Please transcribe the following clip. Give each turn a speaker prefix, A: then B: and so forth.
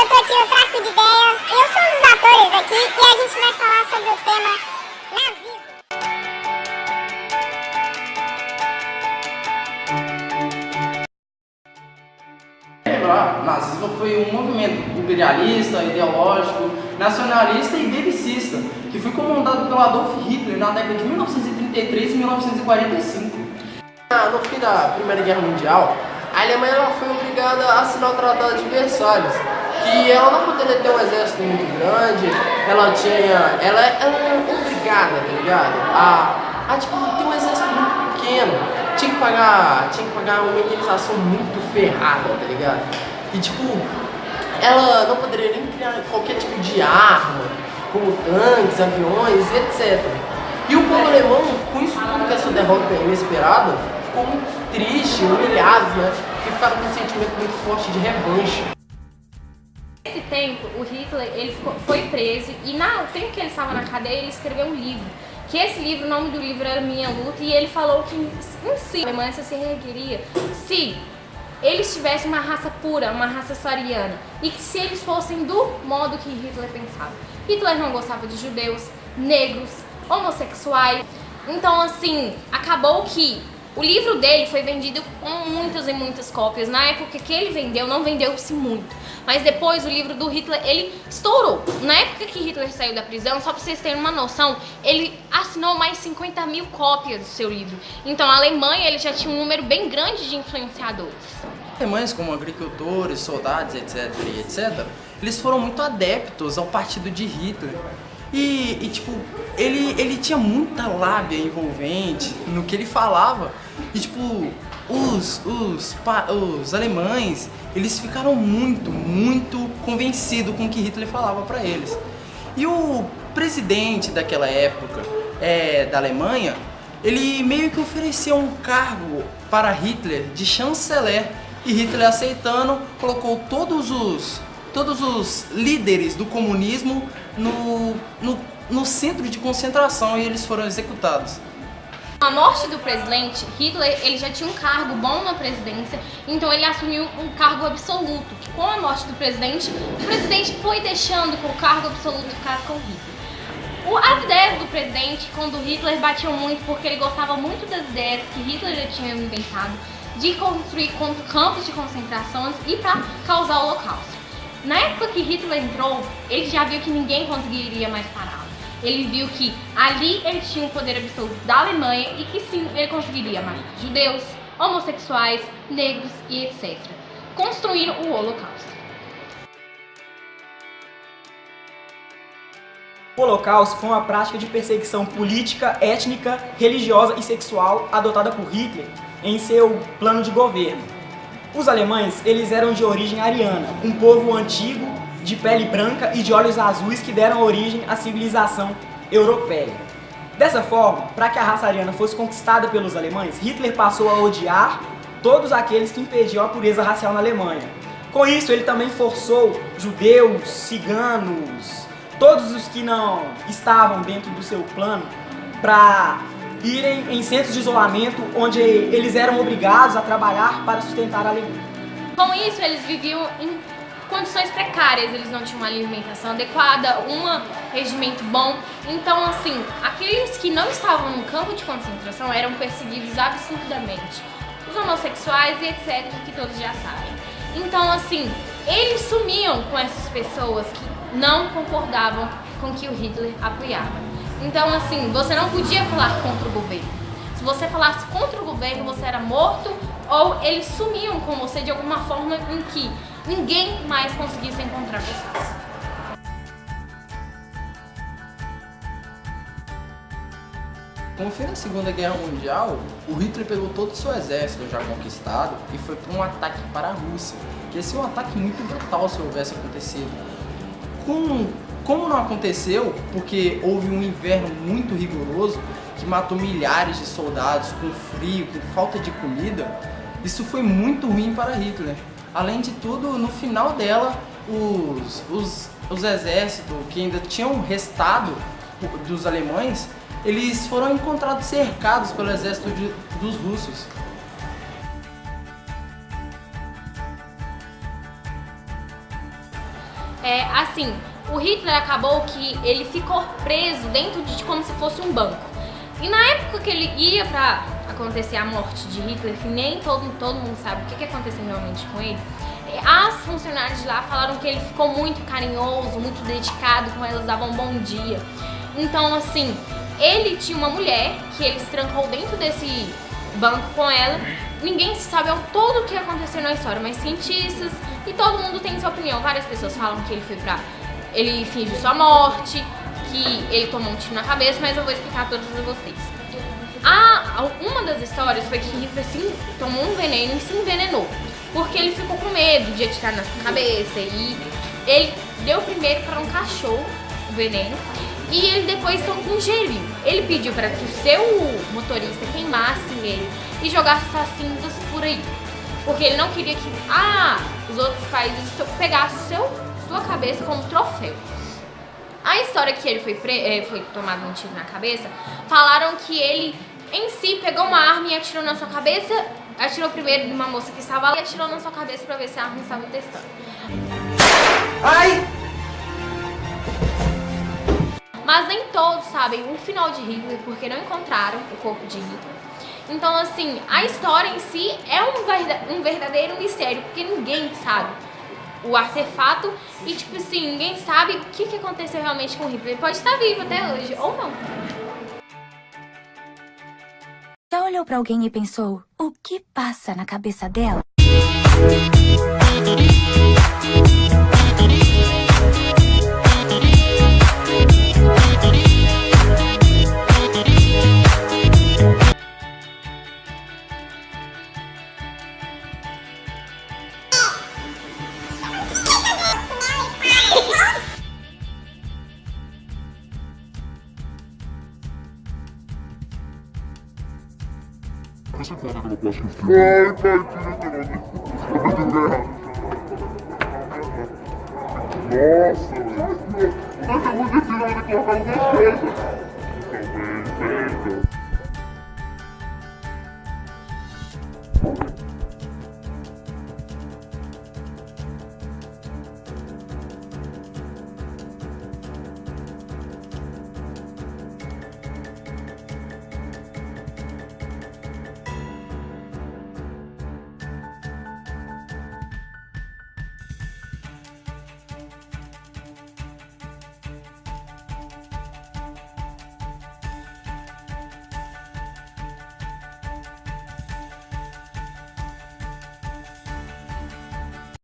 A: tô aqui no Tráfico de Ideias, eu sou um dos atores aqui e a gente vai falar sobre o tema nazismo.
B: O nazismo foi um movimento imperialista, ideológico, nacionalista e belicista, que foi comandado pelo Adolf Hitler na década de 1933 e 1945.
C: No fim da Primeira Guerra Mundial, a Alemanha ela foi obrigada a assinar o Tratado de Versalhes, que ela não poderia ter um exército muito grande, ela era obrigada, tá ligado? A tipo, ter um exército muito pequeno, tinha que pagar uma indenização muito ferrada, tá ligado? E tipo, ela não poderia nem criar qualquer tipo de arma, como tanques, aviões, etc. E o povo alemão, com isso tudo, com essa derrota inesperada, ficou muito triste, humilhado, né? E ficaram com um sentimento muito forte de revanche.
D: Nesse tempo, o Hitler foi preso e no tempo que ele estava na cadeia, ele escreveu um livro. Que esse livro, o nome do livro era Minha Luta, e ele falou que em si, a Alemanha se reergueria se eles tivessem uma raça pura, uma raça ariana, e que se eles fossem do modo que Hitler pensava. Hitler não gostava de judeus, negros, homossexuais. Então, assim, acabou que o livro dele foi vendido com muitas e muitas cópias. Na época que ele vendeu, não vendeu-se muito. Mas depois o livro do Hitler, ele estourou. Na época que Hitler saiu da prisão, só pra vocês terem uma noção, ele assinou mais 50 mil cópias do seu livro. Então a Alemanha, ele já tinha um número bem grande de influenciadores.
B: Alemães como agricultores, soldados, etc, eles foram muito adeptos ao partido de Hitler. E tipo, ele tinha muita lábia envolvente no que ele falava. E tipo, os alemães, eles ficaram muito convencidos com o que Hitler falava para eles. E o presidente daquela época da Alemanha, ele meio que ofereceu um cargo para Hitler de chanceler. E Hitler, aceitando, colocou todos os líderes do comunismo no centro de concentração e eles foram executados.
D: Com a morte do presidente, Hitler ele já tinha um cargo bom na presidência, então ele assumiu um cargo absoluto. Com a morte do presidente, o presidente foi deixando que o cargo absoluto ficasse com Hitler. As ideias do presidente, quando Hitler batiam muito, porque ele gostava muito das ideias que Hitler já tinha inventado, de construir campos de concentrações e para causar o Holocausto. Na época que Hitler entrou, ele já viu que ninguém conseguiria mais pará-lo. Ele viu que ali ele tinha o poder absoluto da Alemanha e que sim, ele conseguiria matar judeus, homossexuais, negros e etc. Construir o Holocausto.
E: O Holocausto foi uma prática de perseguição política, étnica, religiosa e sexual adotada por Hitler em seu plano de governo. Os alemães, eles eram de origem ariana, um povo antigo, de pele branca e de olhos azuis que deram origem à civilização europeia. Dessa forma, para que a raça ariana fosse conquistada pelos alemães, Hitler passou a odiar todos aqueles que impediam a pureza racial na Alemanha. Com isso, ele também forçou judeus, ciganos, todos os que não estavam dentro do seu plano para irem em centros de isolamento, onde eles eram obrigados a trabalhar para sustentar a Alemanha.
D: Com isso, eles viviam em condições precárias, eles não tinham uma alimentação adequada, um regimento bom. Então, assim, aqueles que não estavam no campo de concentração eram perseguidos absurdamente. Os homossexuais e etc, que todos já sabem. Então, assim, eles sumiam com essas pessoas que não concordavam com o que o Hitler apoiava. Então, assim, você não podia falar contra o governo. Se você falasse contra o governo, você era morto ou eles sumiam com você de alguma forma em que ninguém mais conseguisse encontrar vocês.
B: Com o fim da Segunda Guerra Mundial, o Hitler pegou todo o seu exército já conquistado e foi para um ataque para a Rússia, que ia ser um ataque muito brutal se houvesse acontecido. Como não aconteceu, porque houve um inverno muito rigoroso que matou milhares de soldados com frio, com falta de comida, isso foi muito ruim para Hitler. Além de tudo, no final dela, os exércitos que ainda tinham restado dos alemães, eles foram encontrados cercados pelo exército dos russos.
D: assim, o Hitler acabou que ele ficou preso dentro de como se fosse um banco. E na época que ele ia pra acontecer a morte de Hitler, que nem todo mundo sabe o que aconteceu realmente com ele, as funcionárias de lá falaram que ele ficou muito carinhoso, muito dedicado com elas, davam um bom dia. Então, assim, ele tinha uma mulher que ele se trancou dentro desse banco com ela. Ninguém sabe todo o que aconteceu na história, mas cientistas e todo mundo tem sua opinião. Várias pessoas falam que ele fingiu sua morte, que ele tomou um tiro na cabeça, mas eu vou explicar todas a vocês. Uma das histórias foi que Hitler tomou um veneno e se envenenou, porque ele ficou com medo de atirar na sua cabeça, e ele deu primeiro para um cachorro o veneno, e ele depois ingeriu. Ele pediu para que o seu motorista queimasse ele e jogasse essas cinzas por aí, porque ele não queria que os outros países pegassem sua cabeça como troféu. A história que ele foi tomado um tiro na cabeça, falaram que ele em si pegou uma arma e atirou na sua cabeça, atirou primeiro numa moça que estava lá e atirou na sua cabeça para ver se a arma estava testando.
E: Ai!
D: Mas nem todos sabem o final de Hitler, porque não encontraram o corpo de Hitler. Então, assim, a história em si é um verdadeiro mistério, porque ninguém sabe o artefato e, tipo assim, ninguém sabe o que aconteceu realmente com o Hitler. Ele pode estar vivo até hoje, ou não.
F: Já olhou pra alguém e pensou, o que passa na cabeça dela?
G: Você conta aquela parte do filme? Ai, pai, nossa, velho. Acabou de tirar e colocar algumas coisas.